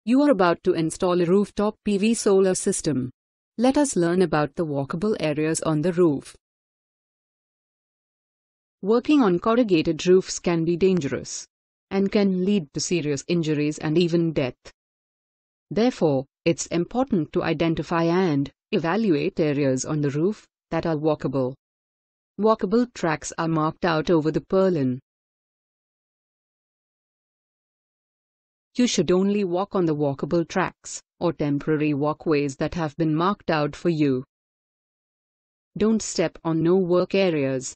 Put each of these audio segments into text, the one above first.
You are about to install a rooftop PV solar system. Let us learn about the walkable areas on the roof. Working on corrugated roofs can be dangerous and can lead to serious injuries and even death. Therefore, it's important to identify and evaluate areas on the roof that are walkable. Walkable tracks are marked out over the purlin. You should only walk on the walkable tracks or temporary walkways that have been marked out for you. Don't step on no-work areas.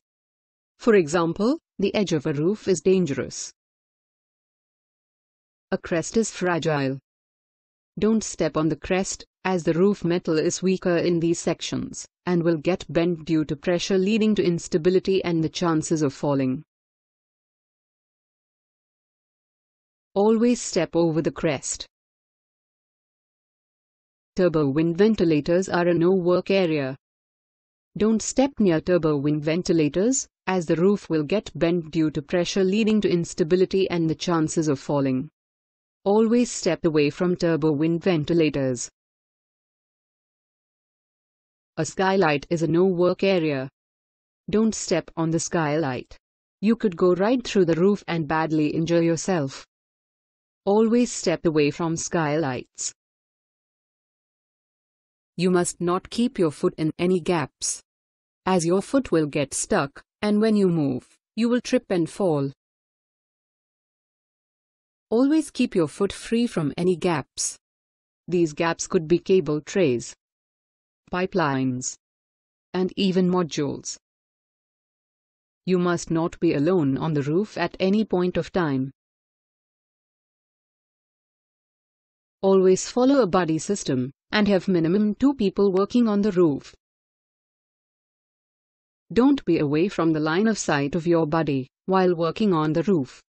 For example, the edge of a roof is dangerous. A crest is fragile. Don't step on the crest, as the roof metal is weaker in these sections and will get bent due to pressure, leading to instability and the chances of falling. Always step over the crest. Turbo wind ventilators are a no-work area. Don't step near turbo wind ventilators, as the roof will get bent due to pressure, leading to instability and the chances of falling. Always step away from turbo wind ventilators. A skylight is a no-work area. Don't step on the skylight. You could go right through the roof and badly injure yourself. Always step away from skylights. You must not keep your foot in any gaps, as your foot will get stuck, and when you move, you will trip and fall. Always keep your foot free from any gaps. These gaps could be cable trays, pipelines, and even modules. You must not be alone on the roof at any point of time. Always follow a buddy system and have minimum 2 people working on the roof. Don't be away from the line of sight of your buddy while working on the roof.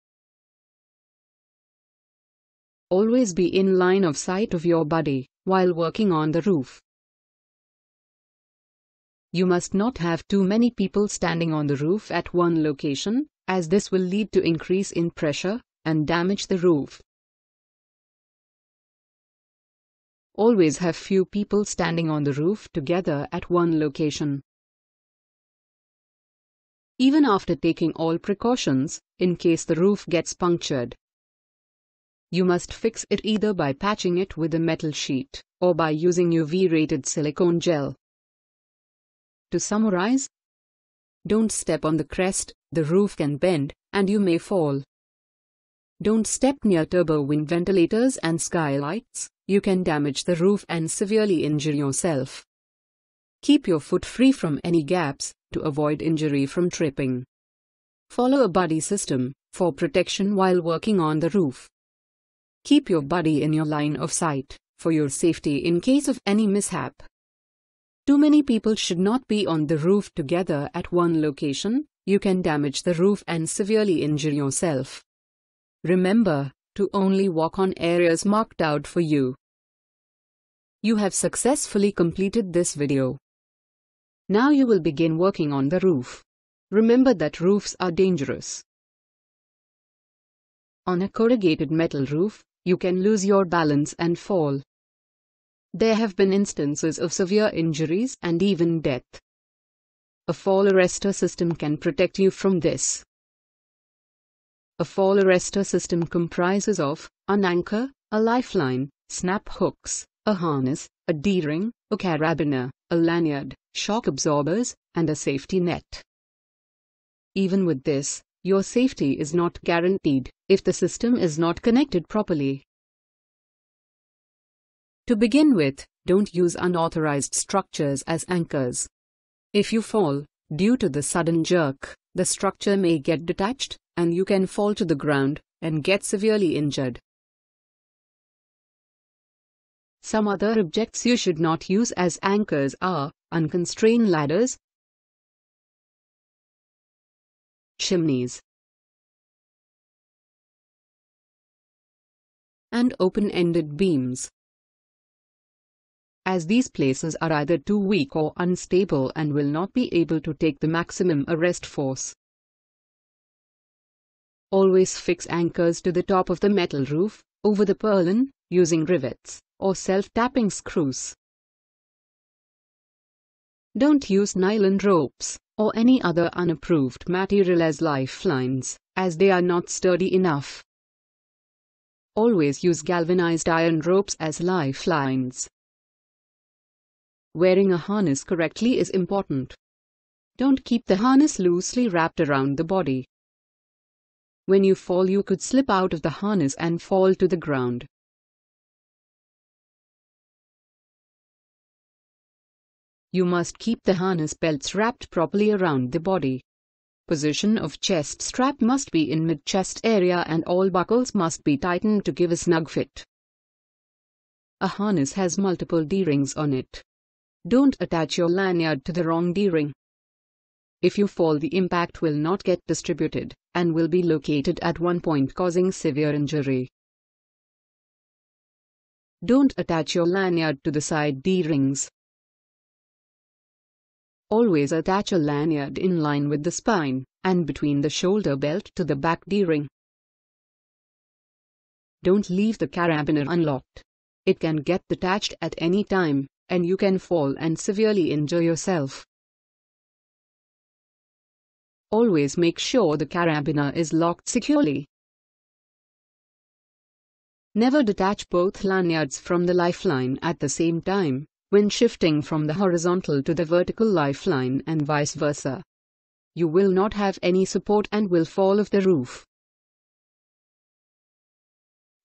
Always be in line of sight of your buddy while working on the roof. You must not have too many people standing on the roof at one location, as this will lead to increase in pressure and damage the roof. Always have few people standing on the roof together at one location. Even after taking all precautions, in case the roof gets punctured, you must fix it either by patching it with a metal sheet or by using UV-rated silicone gel. To summarize, don't step on the crest, the roof can bend, and you may fall. Don't step near turbo wind ventilators and skylights, you can damage the roof and severely injure yourself. Keep your foot free from any gaps to avoid injury from tripping. Follow a buddy system for protection while working on the roof. Keep your buddy in your line of sight for your safety in case of any mishap. Too many people should not be on the roof together at one location, you can damage the roof and severely injure yourself. Remember to only walk on areas marked out for you. You have successfully completed this video. Now you will begin working on the roof. Remember that roofs are dangerous. On a corrugated metal roof, you can lose your balance and fall. There have been instances of severe injuries and even death. A fall arrestor system can protect you from this. A fall arrestor system comprises of an anchor, a lifeline, snap hooks, a harness, a D-ring, a carabiner, a lanyard, shock absorbers, and a safety net. Even with this, your safety is not guaranteed if the system is not connected properly. To begin with, don't use unauthorized structures as anchors. If you fall, due to the sudden jerk, the structure may get detached, and you can fall to the ground and get severely injured. Some other objects you should not use as anchors are unconstrained ladders, chimneys, and open-ended beams, as these places are either too weak or unstable and will not be able to take the maximum arrest force. Always fix anchors to the top of the metal roof, over the purlin, using rivets or self-tapping screws. Don't use nylon ropes or any other unapproved material as lifelines, as they are not sturdy enough. Always use galvanized iron ropes as lifelines. Wearing a harness correctly is important. Don't keep the harness loosely wrapped around the body. When you fall, you could slip out of the harness and fall to the ground. You must keep the harness belts wrapped properly around the body. Position of chest strap must be in mid-chest area and all buckles must be tightened to give a snug fit. A harness has multiple D-rings on it. Don't attach your lanyard to the wrong D-ring. If you fall, the impact will not get distributed and will be located at one point, causing severe injury. Don't attach your lanyard to the side D-rings. Always attach a lanyard in line with the spine and between the shoulder belt to the back D-ring. Don't leave the carabiner unlocked. It can get detached at any time, and you can fall and severely injure yourself. Always make sure the carabiner is locked securely. Never detach both lanyards from the lifeline at the same time when shifting from the horizontal to the vertical lifeline and vice versa. You will not have any support and will fall off the roof.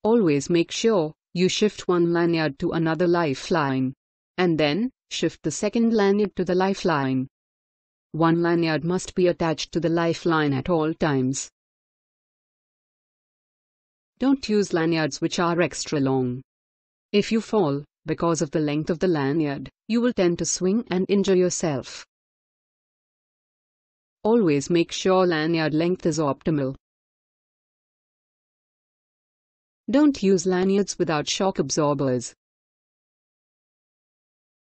Always make sure you shift one lanyard to another lifeline, and then shift the second lanyard to the lifeline. One lanyard must be attached to the lifeline at all times. Don't use lanyards which are extra long. If you fall, because of the length of the lanyard, you will tend to swing and injure yourself. Always make sure lanyard length is optimal. Don't use lanyards without shock absorbers.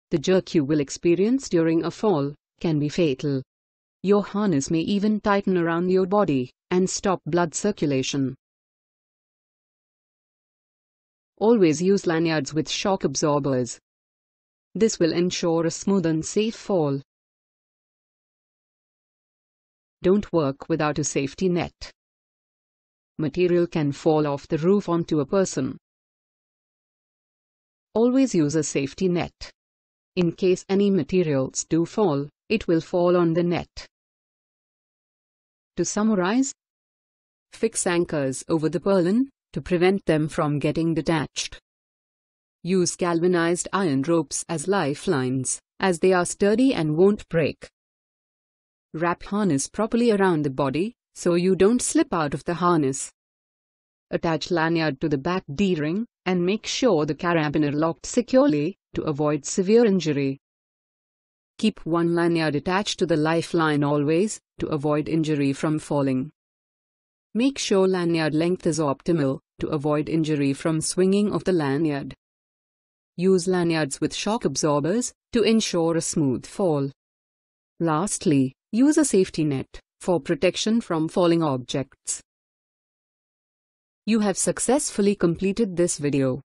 The jerk you will experience during a fall can be fatal. Your harness may even tighten around your body and stop blood circulation. Always use lanyards with shock absorbers. This will ensure a smooth and safe fall. Don't work without a safety net. Material can fall off the roof onto a person. Always use a safety net. In case any materials do fall, it will fall on the net. To summarize, fix anchors over the purlin to prevent them from getting detached. Use galvanized iron ropes as lifelines, as they are sturdy and won't break. Wrap harness properly around the body, so you don't slip out of the harness. Attach lanyard to the back D-ring, and make sure the carabiner locked securely, to avoid severe injury. Keep one lanyard attached to the lifeline always, to avoid injury from falling. Make sure lanyard length is optimal, to avoid injury from swinging of the lanyard. Use lanyards with shock absorbers, to ensure a smooth fall. Lastly, use a safety net, for protection from falling objects. You have successfully completed this video.